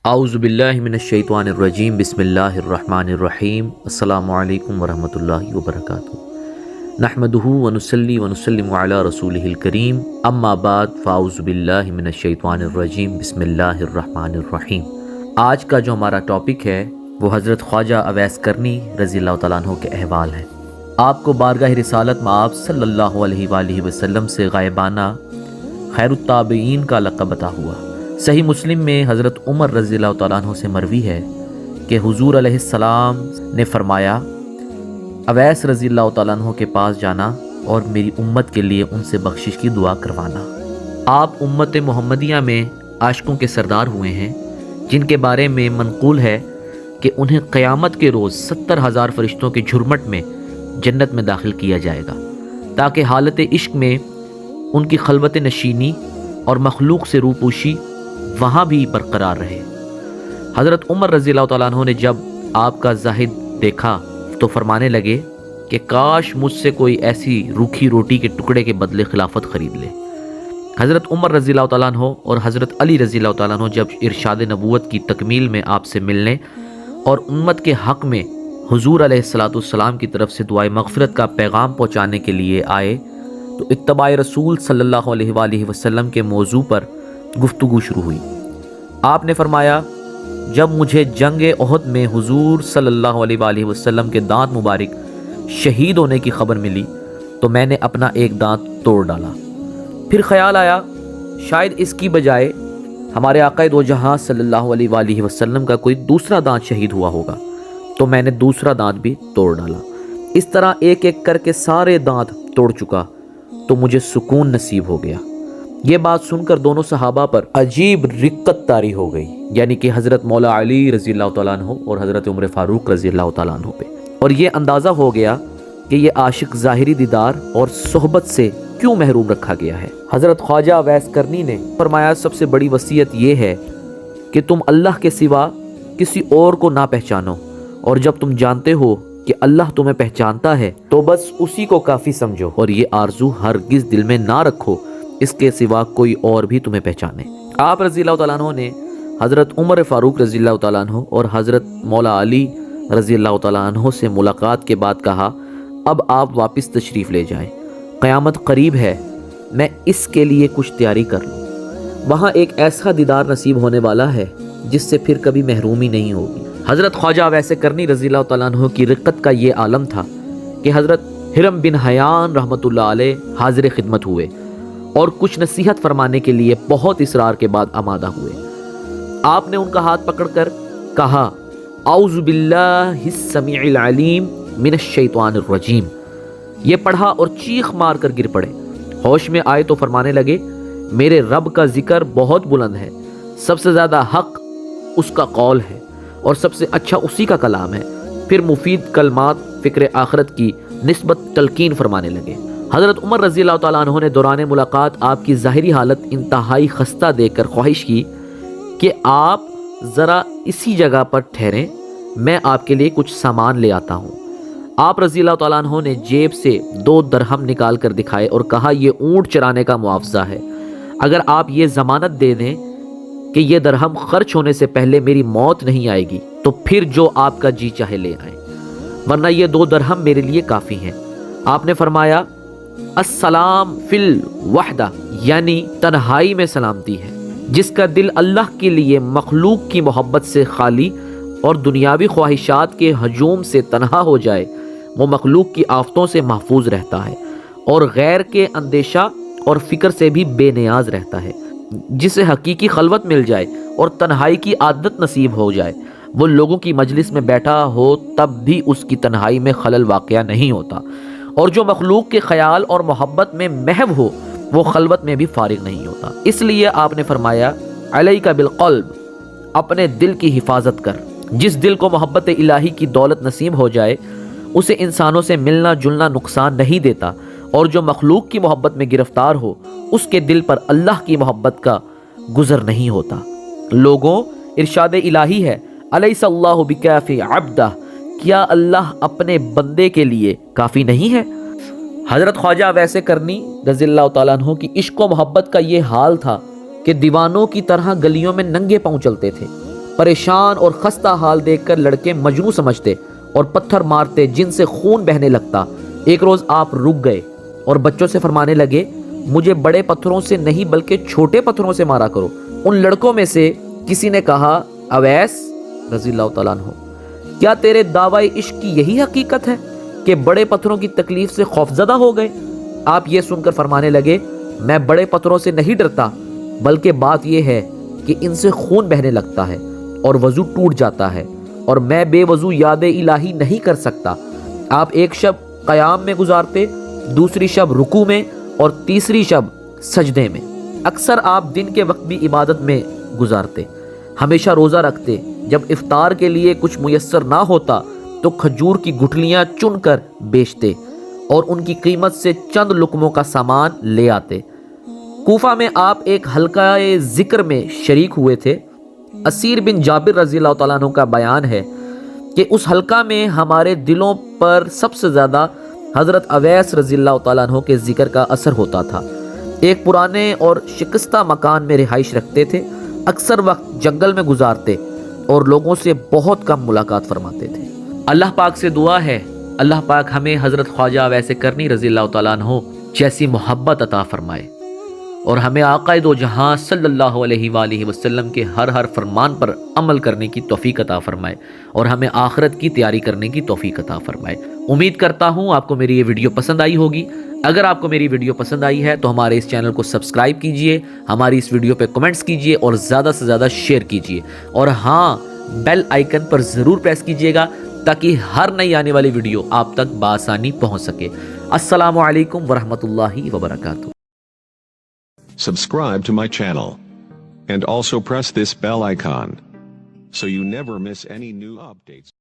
اعوذ باللہ من الشیطان الرجیم بسم اللہ الرحمن الرحیم السلام علیکم ورحمۃ اللہ وبرکاتہ نحمدہ ونصلی ونسلم علی رسولہ الکریم اما بعد فاعوذ باللہ من الشیطان الرجیم بسم اللہ الرحمن الرحیم۔ آج کا جو ہمارا ٹاپک ہے وہ حضرت خواجہ اویس کرنی رضی اللہ تعالیٰ عنہ کے احوال ہے۔ آپ کو بارگاہ رسالت میں آپ صلی اللہ علیہ وآلہ وسلم سے غائبانہ خیر التابعین کا لقب عطا ہوا۔ صحیح مسلم میں حضرت عمر رضی اللہ تعالیٰ عنہ سے مروی ہے کہ حضور علیہ السلام نے فرمایا اویس رضی اللہ تعالیٰ عنہ کے پاس جانا اور میری امت کے لیے ان سے بخشش کی دعا کروانا۔ آپ امت محمدیہ میں عاشقوں کے سردار ہوئے ہیں، جن کے بارے میں منقول ہے کہ انہیں قیامت کے روز 70,000 فرشتوں کے جھرمٹ میں جنت میں داخل کیا جائے گا، تاکہ حالت عشق میں ان کی خلوت نشینی اور مخلوق سے روپوشی وہاں بھی برقرار رہے۔ حضرت عمر رضی اللہ تعالیٰ عنہ نے جب آپ کا زاہد دیکھا تو فرمانے لگے کہ کاش مجھ سے کوئی ایسی روکھی روٹی کے ٹکڑے کے بدلے خلافت خرید لے۔ حضرت عمر رضی اللہ تعالیٰ عنہ اور حضرت علی رضی اللہ تعالیٰ عنہ جب ارشاد نبوت کی تکمیل میں آپ سے ملنے اور امت کے حق میں حضور علیہ السلام کی طرف سے دعائے مغفرت کا پیغام پہنچانے کے لیے آئے تو اتباع رسول صلی اللہ علیہ وآلہ وسلم کے موضوع پر گفتگو شروع ہوئی۔ آپ نے فرمایا جب مجھے جنگ احد میں حضور صلی اللہ علیہ وآلہ وسلم کے دانت مبارک شہید ہونے کی خبر ملی تو میں نے اپنا ایک دانت توڑ ڈالا۔ پھر خیال آیا شاید اس کی بجائے ہمارے آقا دو جہاں صلی اللہ علیہ وآلہ وسلم کا کوئی دوسرا دانت شہید ہوا ہوگا، تو میں نے دوسرا دانت بھی توڑ ڈالا۔ اس طرح ایک ایک کر کے سارے دانت توڑ چکا تو مجھے سکون نصیب ہو گیا۔ یہ بات سن کر دونوں صحابہ پر عجیب رقت طاری ہو گئی، یعنی کہ حضرت مولا علی رضی اللہ تعالیٰ عنہ اور حضرت عمر فاروق رضی اللہ تعالیٰ عنہ پہ، اور یہ اندازہ ہو گیا کہ یہ عاشق ظاہری دیدار اور صحبت سے کیوں محروم رکھا گیا ہے۔ حضرت خواجہ اویس کرنی نے فرمایا سب سے بڑی وصیت یہ ہے کہ تم اللہ کے سوا کسی اور کو نہ پہچانو، اور جب تم جانتے ہو کہ اللہ تمہیں پہچانتا ہے تو بس اسی کو کافی سمجھو، اور یہ آرزو ہرگز دل میں نہ رکھو اس کے سوا کوئی اور بھی تمہیں پہچانے۔ آپ رضی اللہ تعالیٰ عنہ نے حضرت عمر فاروق رضی اللہ تعالیٰ عنہ اور حضرت مولا علی رضی اللہ تعالیٰ عنہ سے ملاقات کے بعد کہا اب آپ واپس تشریف لے جائیں، قیامت قریب ہے، میں اس کے لیے کچھ تیاری کر لوں۔ وہاں ایک ایسا دیدار نصیب ہونے والا ہے جس سے پھر کبھی محرومی نہیں ہوگی۔ حضرت خواجہ اویس کرنی رضی اللہ تعالیٰ عنہ کی رقت کا یہ عالم تھا کہ حضرت ہرم بن حیان رحمۃ اللہ علیہ حاضر خدمت ہوئے اور کچھ نصیحت فرمانے کے لیے بہت اصرار کے بعد آمادہ ہوئے۔ آپ نے ان کا ہاتھ پکڑ کر کہا اعوذ باللہ السمیع العلیم من الشیطان الرجیم۔ یہ پڑھا اور چیخ مار کر گر پڑے۔ ہوش میں آئے تو فرمانے لگے میرے رب کا ذکر بہت بلند ہے، سب سے زیادہ حق اس کا قول ہے اور سب سے اچھا اسی کا کلام ہے۔ پھر مفید کلمات فکر آخرت کی نسبت تلقین فرمانے لگے۔ حضرت عمر رضی اللہ تعالیٰ عنہ نے دوران ملاقات آپ کی ظاہری حالت انتہائی خستہ دیکھ کر خواہش کی کہ آپ ذرا اسی جگہ پر ٹھہریں، میں آپ کے لیے کچھ سامان لے آتا ہوں۔ آپ رضی اللہ تعالیٰ عنہ نے جیب سے 2 درہم نکال کر دکھائے اور کہا یہ اونٹ چرانے کا معاوضہ ہے، اگر آپ یہ ضمانت دے دیں کہ یہ درہم خرچ ہونے سے پہلے میری موت نہیں آئے گی تو پھر جو آپ کا جی چاہے لے آئیں، ورنہ یہ 2 درہم میرے لیے کافی ہیں۔ آپ نے فرمایا السلام فی الوحدہ، یعنی تنہائی میں سلامتی ہے۔ جس کا دل اللہ کے لیے مخلوق کی محبت سے خالی اور دنیاوی خواہشات کے ہجوم سے تنہا ہو جائے وہ مخلوق کی آفتوں سے محفوظ رہتا ہے اور غیر کے اندیشہ اور فکر سے بھی بے نیاز رہتا ہے۔ جسے حقیقی خلوت مل جائے اور تنہائی کی عادت نصیب ہو جائے وہ لوگوں کی مجلس میں بیٹھا ہو تب بھی اس کی تنہائی میں خلل واقع نہیں ہوتا، اور جو مخلوق کے خیال اور محبت میں محو ہو وہ خلوت میں بھی فارغ نہیں ہوتا۔ اس لیے آپ نے فرمایا علیک بالقلب، اپنے دل کی حفاظت کر۔ جس دل کو محبت الہی کی دولت نصیب ہو جائے اسے انسانوں سے ملنا جلنا نقصان نہیں دیتا، اور جو مخلوق کی محبت میں گرفتار ہو اس کے دل پر اللہ کی محبت کا گزر نہیں ہوتا۔ لوگوں، ارشاد الہی ہے الیس اللہ بکاف عبدہ، کیا اللہ اپنے بندے کے لیے کافی نہیں ہے؟ حضرت خواجہ اویس کرنی رضی اللہ تعالیٰ عنہ کی عشق و محبت کا یہ حال تھا کہ دیوانوں کی طرح گلیوں میں ننگے پاؤں چلتے تھے، پریشان اور خستہ حال دیکھ کر لڑکے مجنوں سمجھتے اور پتھر مارتے جن سے خون بہنے لگتا۔ ایک روز آپ رک گئے اور بچوں سے فرمانے لگے، مجھے بڑے پتھروں سے نہیں بلکہ چھوٹے پتھروں سے مارا کرو۔ ان لڑکوں میں سے کسی نے کہا، اویس رضی اللہ تعالیٰ عنہ، کیا تیرے دعوی عشق کی یہی حقیقت ہے کہ بڑے پتھروں کی تکلیف سے خوفزدہ ہو گئے؟ آپ یہ سن کر فرمانے لگے، میں بڑے پتھروں سے نہیں ڈرتا، بلکہ بات یہ ہے کہ ان سے خون بہنے لگتا ہے اور وضو ٹوٹ جاتا ہے، اور میں بے وضو یاد الہی نہیں کر سکتا۔ آپ ایک شب قیام میں گزارتے، دوسری شب رکوع میں اور تیسری شب سجدے میں۔ اکثر آپ دن کے وقت بھی عبادت میں گزارتے، ہمیشہ روزہ رکھتے۔ جب افطار کے لیے کچھ میسر نہ ہوتا تو کھجور کی گٹھلیاں چن کر بیچتے اور ان کی قیمت سے چند لقموں کا سامان لے آتے۔ کوفہ میں آپ ایک حلقہ ذکر میں شریک ہوئے تھے۔ اسیر بن جابر رضی اللہ تعالیٰ عنہ کا بیان ہے کہ اس حلقہ میں ہمارے دلوں پر سب سے زیادہ حضرت اویس رضی اللہ تعالیٰ عنہ کے ذکر کا اثر ہوتا تھا۔ ایک پرانے اور شکستہ مکان میں رہائش رکھتے تھے، اکثر وقت جنگل میں گزارتے اور لوگوں سے بہت کم ملاقات فرماتے تھے۔ اللہ پاک سے دعا ہے اللہ پاک ہمیں حضرت خواجہ اویس کرنی رضی اللہ تعالیٰ عنہ جیسی محبت عطا فرمائے اور ہمیں آقا دو جہاں صلی اللہ علیہ وآلہ وسلم کے ہر فرمان پر عمل کرنے کی توفیق عطا فرمائے اور ہمیں آخرت کی تیاری کرنے کی توفیق عطا فرمائے۔ امید کرتا ہوں آپ کو میری یہ ویڈیو پسند آئی ہوگی۔ اگر آپ کو میری ویڈیو پسند آئی ہے تو ہمارے اس چینل کو سبسکرائب کیجئے، ہماری اس ویڈیو پہ کمنٹس کیجئے اور زیادہ سے زیادہ شیئر کیجئے، اور ہاں بیل آئیکن پر ضرور پریس کیجئے گا تاکہ ہر نئی آنے والی ویڈیو آپ تک بآسانی پہنچ سکے۔ السلام علیکم ورحمۃ اللہ وبرکاتہ۔ Subscribe to my channel and also press this bell icon so you never miss any new updates.